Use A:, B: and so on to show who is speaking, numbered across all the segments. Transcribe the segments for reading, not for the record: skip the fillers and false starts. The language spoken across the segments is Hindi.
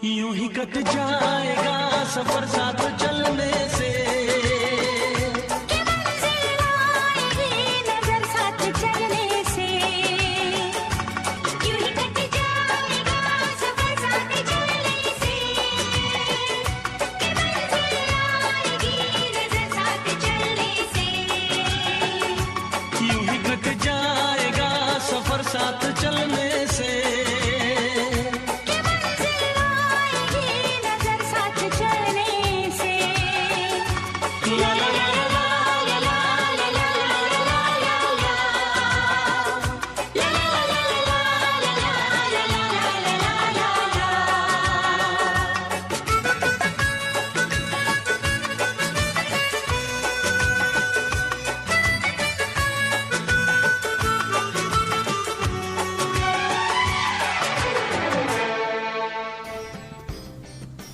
A: यूं ही कट जाएगा सफर साथ चलने से,
B: नजर साथ चलने से। यूं ही कट जाएगा सफर साथ चलने से, नजर साथ चलने से।
A: यूं ही कट जाएगा सफर साथ चलने से।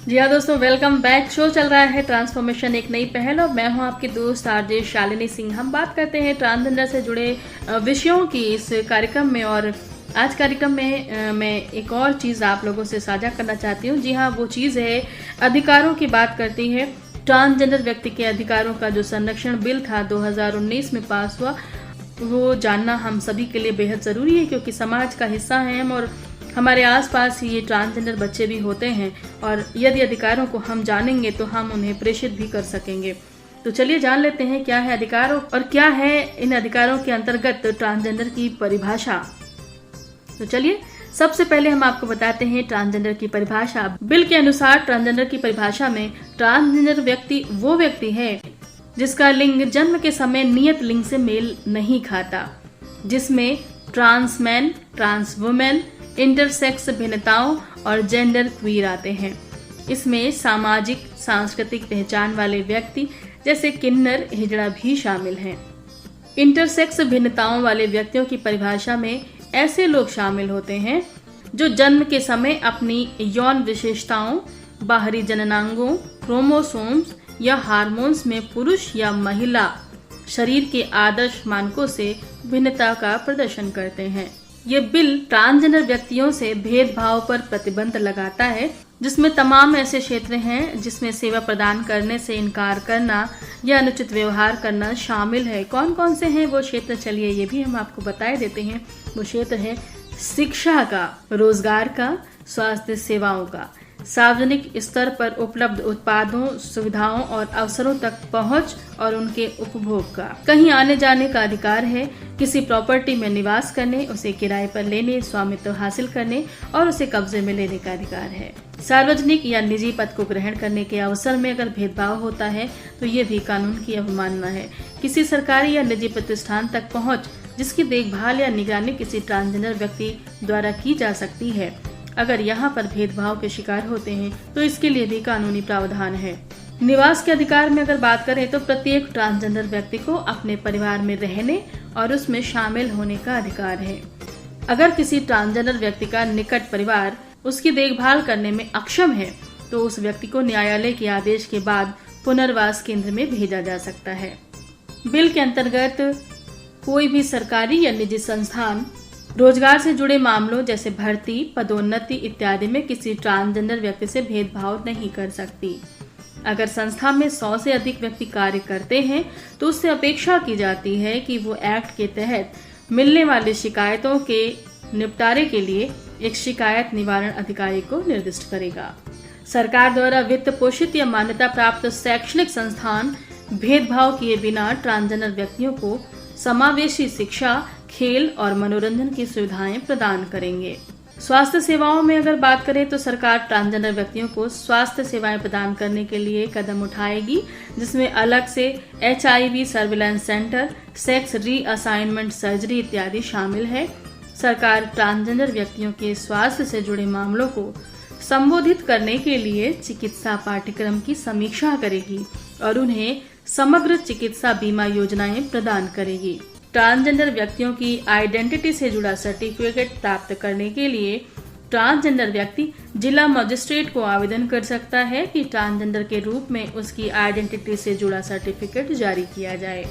C: जी हाँ दोस्तों, वेलकम बैक। शो चल रहा है ट्रांसफॉर्मेशन एक नई पहल और मैं हूँ आपकी दोस्त आरजे शालिनी सिंह। हम बात करते हैं ट्रांसजेंडर से जुड़े विषयों की इस कार्यक्रम में, और आज कार्यक्रम में मैं एक और चीज़ आप लोगों से साझा करना चाहती हूँ। जी हाँ, वो चीज़ है अधिकारों की बात करती है। ट्रांसजेंडर व्यक्ति के अधिकारों का जो संरक्षण बिल था 2019 में पास हुआ, वो जानना हम सभी के लिए बेहद ज़रूरी है, क्योंकि समाज का हिस्सा हैं हम और हमारे आसपास ही ये ट्रांसजेंडर बच्चे भी होते हैं, और यदि अधिकारों को हम जानेंगे तो हम उन्हें प्रेषित भी कर सकेंगे। तो चलिए जान लेते हैं क्या है अधिकार और क्या है इन अधिकारों के अंतर्गत ट्रांसजेंडर की परिभाषा। तो चलिए सबसे पहले हम आपको बताते हैं ट्रांसजेंडर की परिभाषा। बिल के अनुसार ट्रांसजेंडर की परिभाषा में ट्रांसजेंडर व्यक्ति वो व्यक्ति है जिसका लिंग जन्म के समय नियत लिंग से मेल नहीं खाता, जिसमें trans man, trans women, intersex भिन्नताओं और जेंडर क्वीर आते हैं। इसमें सामाजिक सांस्कृतिक पहचान वाले व्यक्ति जैसे किन्नर, हिजड़ा भी शामिल हैं। इंटरसेक्स भिन्नताओं वाले व्यक्तियों की परिभाषा में ऐसे लोग शामिल होते हैं जो जन्म के समय अपनी यौन विशेषताओं, बाहरी जननांगों, क्रोमोसोम्स या हार्मोन्स में पुरुष या महिला शरीर के आदर्श मानकों से भिन्नता का प्रदर्शन करते हैं। ये बिल ट्रांसजेंडर व्यक्तियों से भेदभाव पर प्रतिबंध लगाता है, जिसमें तमाम ऐसे क्षेत्र हैं जिसमें सेवा प्रदान करने से इनकार करना या अनुचित व्यवहार करना शामिल है। कौन कौन से हैं वो क्षेत्र, चलिए ये भी हम आपको बताए देते हैं। वो क्षेत्र है शिक्षा का, रोजगार का, स्वास्थ्य सेवाओं का, सार्वजनिक स्तर पर उपलब्ध उत्पादों, सुविधाओं और अवसरों तक पहुंच और उनके उपभोग का, कहीं आने जाने का अधिकार है, किसी प्रॉपर्टी में निवास करने, उसे किराए पर लेने, स्वामित्व हासिल करने और उसे कब्जे में लेने का अधिकार है। सार्वजनिक या निजी पद को ग्रहण करने के अवसर में अगर भेदभाव होता है तो ये भी कानून की अवमानना है। किसी सरकारी या निजी प्रतिष्ठान तक पहुँच जिसकी देखभाल या निगरानी किसी ट्रांसजेंडर व्यक्ति द्वारा की जा सकती है, अगर यहाँ पर भेदभाव के शिकार होते हैं तो इसके लिए भी कानूनी प्रावधान है। निवास के अधिकार में अगर बात करें तो प्रत्येक ट्रांसजेंडर व्यक्ति को अपने परिवार में रहने और उसमें शामिल होने का अधिकार है। अगर किसी ट्रांसजेंडर व्यक्ति का निकट परिवार उसकी देखभाल करने में अक्षम है तो उस व्यक्ति को न्यायालय के आदेश के बाद पुनर्वास केंद्र में भेजा जा सकता है। बिल के अंतर्गत कोई भी सरकारी या निजी संस्थान रोजगार से जुड़े मामलों जैसे भर्ती, पदोन्नति इत्यादि में किसी ट्रांसजेंडर व्यक्ति से भेदभाव नहीं कर सकती। अगर संस्था में 100 से अधिक व्यक्ति कार्य करते हैं तो उससे अपेक्षा की जाती है कि वो एक्ट के तहत मिलने वाली शिकायतों के निपटारे के लिए एक शिकायत निवारण अधिकारी को निर्दिष्ट करेगा। सरकार द्वारा वित्त पोषित या मान्यता प्राप्त शैक्षणिक संस्थान भेदभाव किए बिना ट्रांसजेंडर व्यक्तियों को समावेशी शिक्षा, खेल और मनोरंजन की सुविधाएं प्रदान करेंगे। स्वास्थ्य सेवाओं में अगर बात करें तो सरकार ट्रांसजेंडर व्यक्तियों को स्वास्थ्य सेवाएं प्रदान करने के लिए कदम उठाएगी, जिसमें अलग से HIV surveillance centre, sex reassignment surgery इत्यादि शामिल है। सरकार ट्रांसजेंडर व्यक्तियों के स्वास्थ्य से जुड़े मामलों को संबोधित करने के लिए चिकित्सा पाठ्यक्रम की समीक्षा करेगी और उन्हें समग्र चिकित्सा बीमा योजनाएं प्रदान करेगी। ट्रांसजेंडर व्यक्तियों की आइडेंटिटी से जुड़ा सर्टिफिकेट प्राप्त करने के लिए ट्रांसजेंडर व्यक्ति जिला मजिस्ट्रेट को आवेदन कर सकता है कि ट्रांसजेंडर के रूप में उसकी आइडेंटिटी से जुड़ा सर्टिफिकेट जारी किया जाए।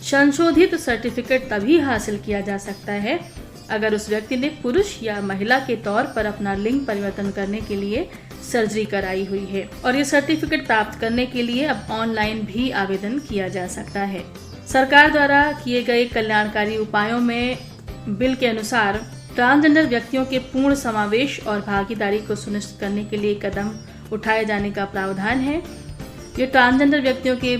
C: संशोधित सर्टिफिकेट तभी हासिल किया जा सकता है अगर उस व्यक्ति ने पुरुष या महिला के तौर पर अपना लिंग परिवर्तन करने के लिए सर्जरी कराई हुई है। और ये सर्टिफिकेट प्राप्त करने के लिए अब ऑनलाइन भी आवेदन किया जा सकता है। सरकार द्वारा किए गए कल्याणकारी उपायों में बिल के अनुसार ट्रांसजेंडर व्यक्तियों के पूर्ण समावेश और भागीदारी को सुनिश्चित करने के लिए कदम उठाए जाने का प्रावधान है। ये ट्रांसजेंडर व्यक्तियों के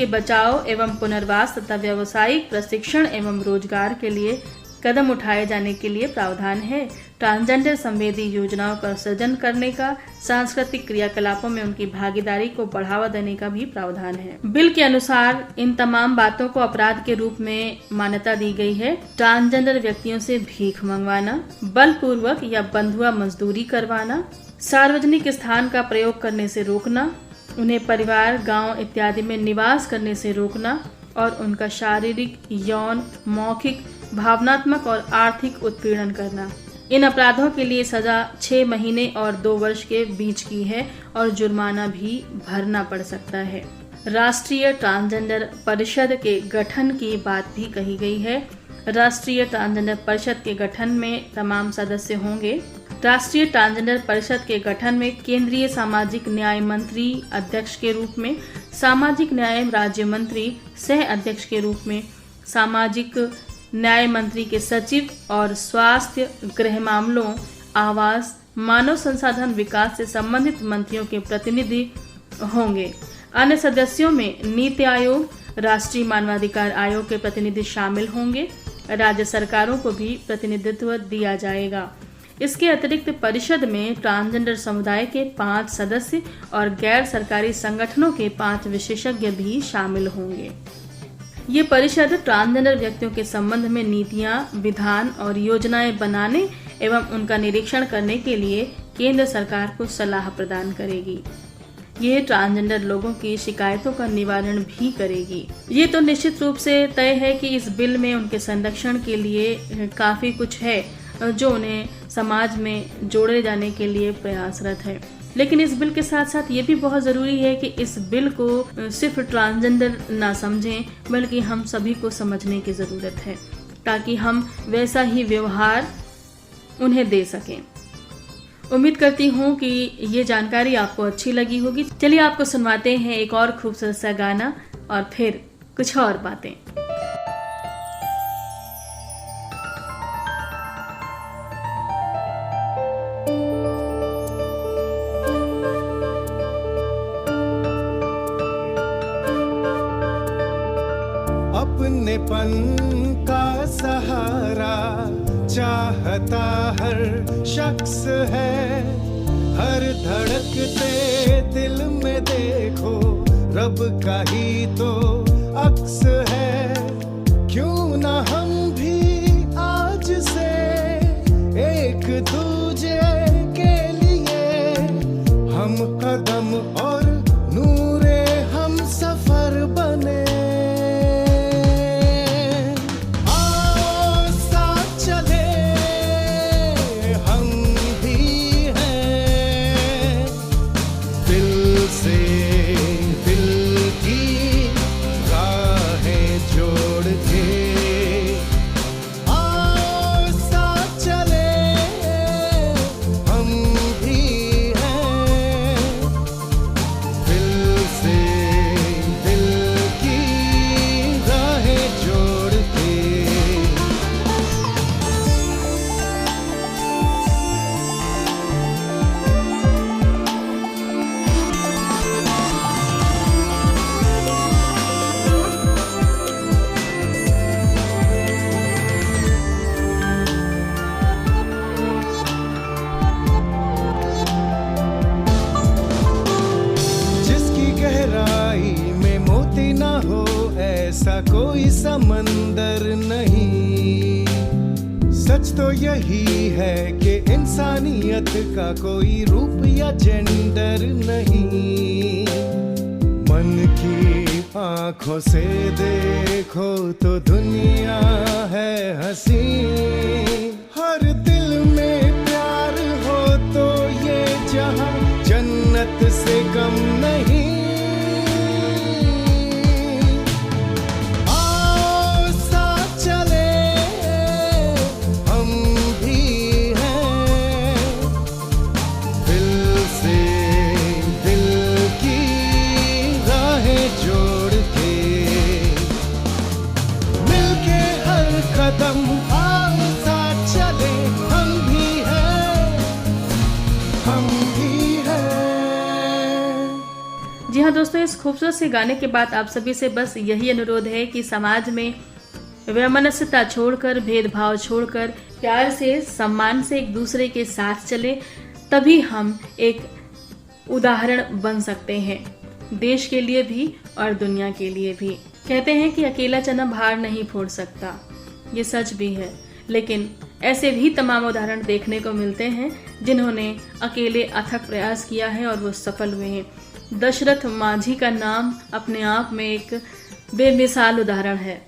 C: बचाव एवं पुनर्वास तथा व्यावसायिक प्रशिक्षण एवं रोजगार के लिए कदम उठाए जाने के लिए प्रावधान है। ट्रांसजेंडर संवेदी योजनाओं का सृजन करने का, सांस्कृतिक क्रियाकलापों में उनकी भागीदारी को बढ़ावा देने का भी प्रावधान है। बिल के अनुसार इन तमाम बातों को अपराध के रूप में मान्यता दी गई है। ट्रांसजेंडर व्यक्तियों से भीख मंगवाना, बलपूर्वक या बंधुआ मजदूरी करवाना, सार्वजनिक स्थान का प्रयोग करने से रोकना, उन्हें परिवार, गांव इत्यादि में निवास करने से रोकना और उनका शारीरिक, यौन, मौखिक, भावनात्मक और आर्थिक उत्पीड़न करना। इन अपराधों के लिए सजा 6 महीने और 2 वर्ष के बीच की है और जुर्माना भी भरना पड़ सकता है। राष्ट्रीय ट्रांसजेंडर परिषद के गठन की बात भी कही गई है। राष्ट्रीय ट्रांसजेंडर परिषद के गठन में तमाम सदस्य होंगे। राष्ट्रीय ट्रांसजेंडर परिषद के गठन में केंद्रीय सामाजिक न्याय मंत्री अध्यक्ष के रूप में, सामाजिक न्याय राज्य मंत्री सह अध्यक्ष के रूप में, सामाजिक न्याय मंत्री के सचिव और स्वास्थ्य, गृह मामलों, आवास, मानव संसाधन विकास से संबंधित मंत्रियों के प्रतिनिधि होंगे। अन्य सदस्यों में नीति आयोग, राष्ट्रीय मानवाधिकार आयोग के प्रतिनिधि शामिल होंगे। राज्य सरकारों को भी प्रतिनिधित्व दिया जाएगा। इसके अतिरिक्त परिषद में ट्रांसजेंडर समुदाय के 5 सदस्य और गैर सरकारी संगठनों के 5 विशेषज्ञ भी शामिल होंगे। ये परिषद ट्रांसजेंडर व्यक्तियों के संबंध में नीतियां, विधान और योजनाएं बनाने एवं उनका निरीक्षण करने के लिए केंद्र सरकार को सलाह प्रदान करेगी। ये ट्रांसजेंडर लोगों की शिकायतों का निवारण भी करेगी। ये तो निश्चित रूप से तय है कि इस बिल में उनके संरक्षण के लिए काफी कुछ है जो उन्हें समाज में जोड़े जाने के लिए प्रयासरत है। लेकिन इस बिल के साथ साथ ये भी बहुत जरूरी है कि इस बिल को सिर्फ ट्रांसजेंडर ना समझें, बल्कि हम सभी को समझने की जरूरत है ताकि हम वैसा ही व्यवहार उन्हें दे सकें। उम्मीद करती हूँ कि ये जानकारी आपको अच्छी लगी होगी। चलिए आपको सुनवाते हैं एक और खूबसूरत सा गाना और फिर कुछ और बातें।
D: अपनेपन का सहारा चाहता हर शख्स है। हर धड़कते दिल में देखो रब का ही तो अक्स है। क्यों ना हम भी आज से एक दूजे के लिए हम कदम और नूरे हम सफर बने। ऐसा कोई समंदर नहीं। सच तो यही है कि इंसानियत का कोई रूप या जेंडर नहीं। मन की आंखों से देखो तो दुनिया है हंसी। हर दिल में प्यार हो तो ये जहां जन्नत से कम नहीं।
C: दोस्तों, इस खूबसूरत से गाने के बाद आप सभी से बस यही अनुरोध है कि समाज में वैमनस्यता छोड़कर, भेदभाव छोड़कर, प्यार से, सम्मान से एक दूसरे के साथ चले, तभी हम एक उदाहरण बन सकते हैं, देश के लिए भी और दुनिया के लिए भी। कहते हैं कि अकेला चना भार नहीं फोड़ सकता, ये सच भी है, लेकिन ऐसे भी तमाम उदाहरण देखने को मिलते हैं जिन्होंने अकेले अथक प्रयास किया है और वो सफल हुए हैं। दशरथ मांझी का नाम अपने आप में एक बेमिसाल उदाहरण है,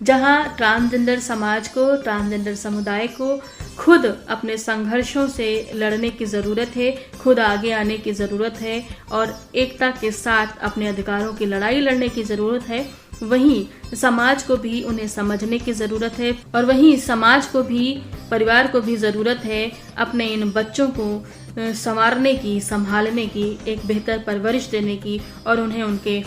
C: जहां ट्रांसजेंडर समाज को, ट्रांसजेंडर समुदाय को खुद अपने संघर्षों से लड़ने की ज़रूरत है, खुद आगे आने की ज़रूरत है और एकता के साथ अपने अधिकारों की लड़ाई लड़ने की ज़रूरत है। वहीं समाज को भी उन्हें समझने की ज़रूरत है और वहीं समाज को भी, परिवार को भी ज़रूरत है अपने इन बच्चों को संवारने की, संभालने की, एक बेहतर परवरिश देने की और उन्हें उनके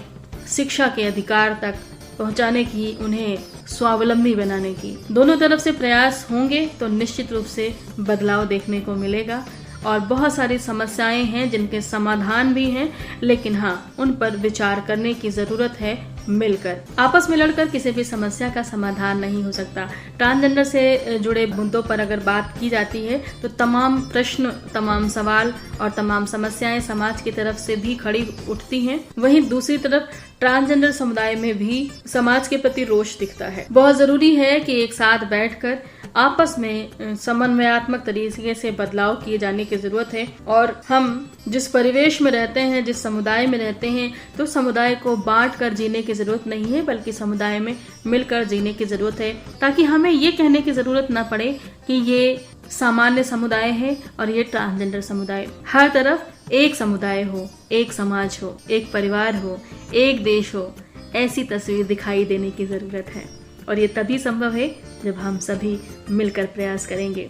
C: शिक्षा के अधिकार तक पहुंचाने की, उन्हें स्वावलंबी बनाने की। दोनों तरफ से प्रयास होंगे तो निश्चित रूप से बदलाव देखने को मिलेगा। और बहुत सारी समस्याएं हैं जिनके समाधान भी हैं, लेकिन हाँ, उन पर विचार करने की जरूरत है। मिलकर, आपस में लड़कर किसी भी समस्या का समाधान नहीं हो सकता। ट्रांसजेंडर से जुड़े मुद्दों पर अगर बात की जाती है तो तमाम प्रश्न, तमाम सवाल और तमाम समस्याएं समाज की तरफ से भी खड़ी उठती हैं। वहीं दूसरी तरफ ट्रांसजेंडर समुदाय में भी समाज के प्रति रोष दिखता है। बहुत जरूरी है कि एक साथ बैठकर आपस में समन्वयात्मक तरीके से बदलाव किए जाने की जरूरत है। और हम जिस परिवेश में रहते हैं, जिस समुदाय में रहते हैं, तो समुदाय को बांट कर जीने की जरूरत नहीं है, बल्कि समुदाय में मिलकर जीने की जरूरत है, ताकि हमें ये कहने की जरूरत न पड़े कि ये सामान्य समुदाय है और ये ट्रांसजेंडर समुदाय। हर तरफ एक समुदाय हो, एक समाज हो, एक परिवार हो, एक देश हो, ऐसी तस्वीर दिखाई देने की जरूरत है। और ये तभी संभव है जब हम सभी मिलकर प्रयास करेंगे।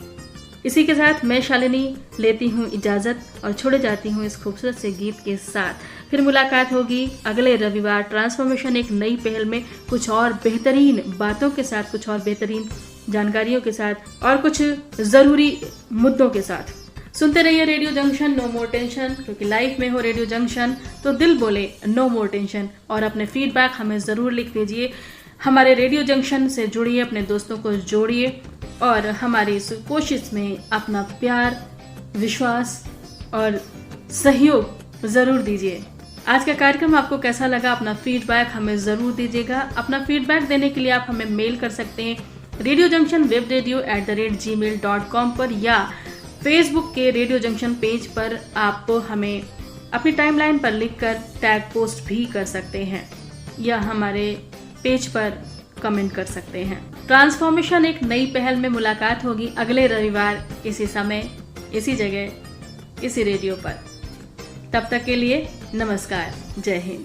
C: इसी के साथ मैं शालिनी लेती हूँ इजाजत और छोड़े जाती हूँ इस खूबसूरत से गीत के साथ। फिर मुलाकात होगी अगले रविवार ट्रांसफॉर्मेशन एक नई पहल में, कुछ और बेहतरीन बातों के साथ, कुछ और बेहतरीन जानकारियों के साथ और कुछ जरूरी मुद्दों के साथ। सुनते रहिए radio junction, no more tension, क्योंकि लाइफ में हो रेडियो जंक्शन तो दिल बोले नो मोर टेंशन। और अपने फीडबैक हमें जरूर लिख दीजिए। हमारे रेडियो जंक्शन से जुड़िए, अपने दोस्तों को जोड़िए और हमारी इस कोशिश में अपना प्यार, विश्वास और सहयोग जरूर दीजिए। आज का कार्यक्रम आपको कैसा लगा, अपना फीडबैक हमें जरूर दीजिएगा। अपना फीडबैक देने के लिए आप हमें मेल कर सकते हैं रेडियो जंक्शन webradio@gmail.com पर, या फेसबुक के रेडियो जंक्शन पेज पर आप हमें अपनी टाइमलाइन पर लिखकर टैग पोस्ट भी कर सकते हैं या हमारे पेज पर कमेंट कर सकते हैं। ट्रांसफॉर्मेशन एक नई पहल में मुलाकात होगी अगले रविवार इसी समय, इसी जगह, इसी रेडियो पर। तब तक के लिए नमस्कार, जय हिंद।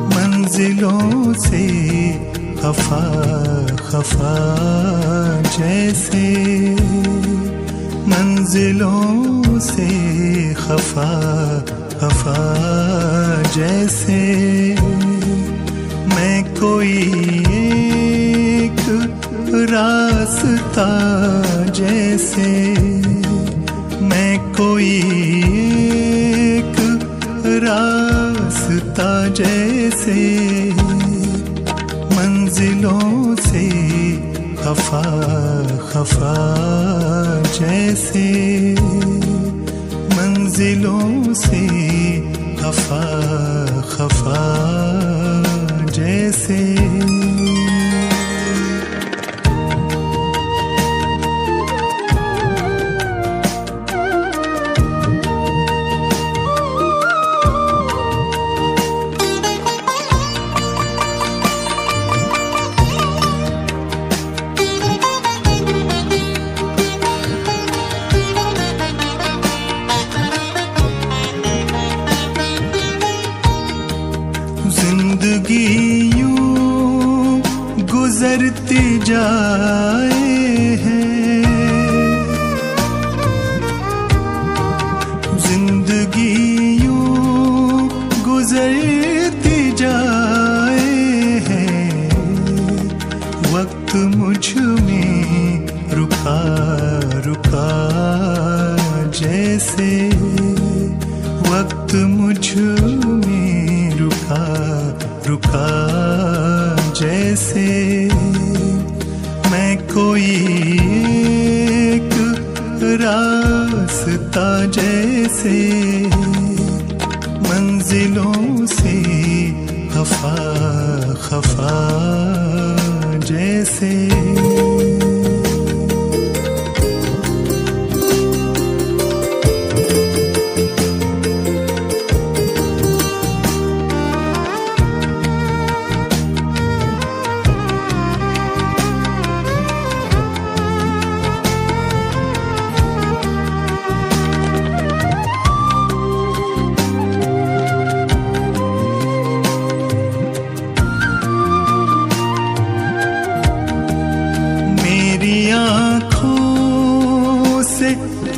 D: मंजिलों से खफा खफा जैसे, मंजिलों से खफा खफा जैसे, मैं कोई एक रास्ता जैसे, मैं कोई एक रास्ता जैसे, मंजिलों से खफा खफा जैसे, मंजिलों से खफा खफा जैसे। जिंदगी यूं गुजरती जाए है, जिंदगी यूं गुजरती जाए है, वक्त मुझ में रुका रुका जैसे, वक्त मुझ में रुका रुका जैसे, मैं कोई एक रास्ता जैसे, मंजिलों से खफा खफा जैसे।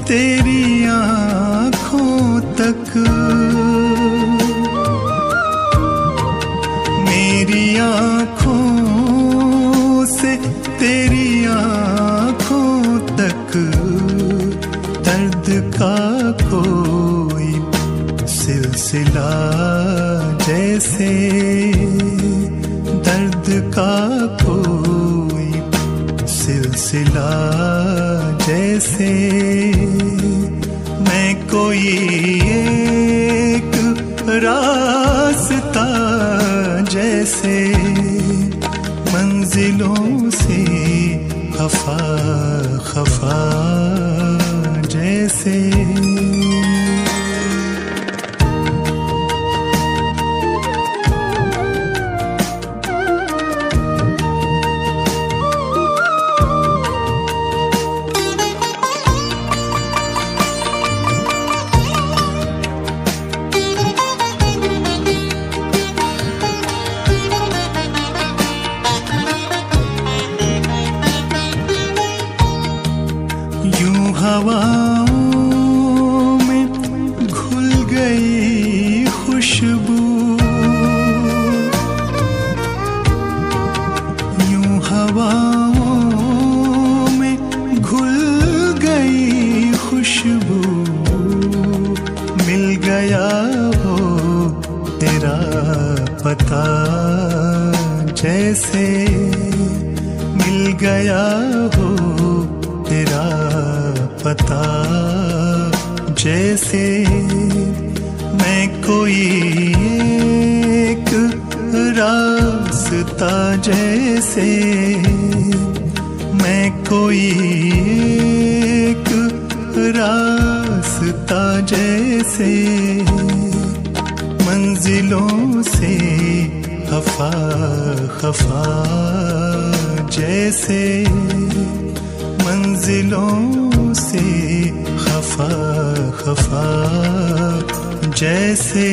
D: तेरी आँखों तक, मेरी आँखों से तेरी आँखों तक, दर्द का कोई सिलसिला जैसे, दर्द का कोई सिलसिला जैसे, मैं कोई एक रास्ता जैसे, मंजिलों से खफा खफा जैसे। हवाओं में घुल गई खुशबू, यूं हवाओं में घुल गई खुशबू, मिल गया हो तेरा पता जैसे, मिल गया हो तेरा पता जैसे, मैं कोई एक रास्ता जैसे, मैं कोई एक रास्ता जैसे, मंजिलों से खफा खफा जैसे, मंजिलों से खफा खफा जैसे।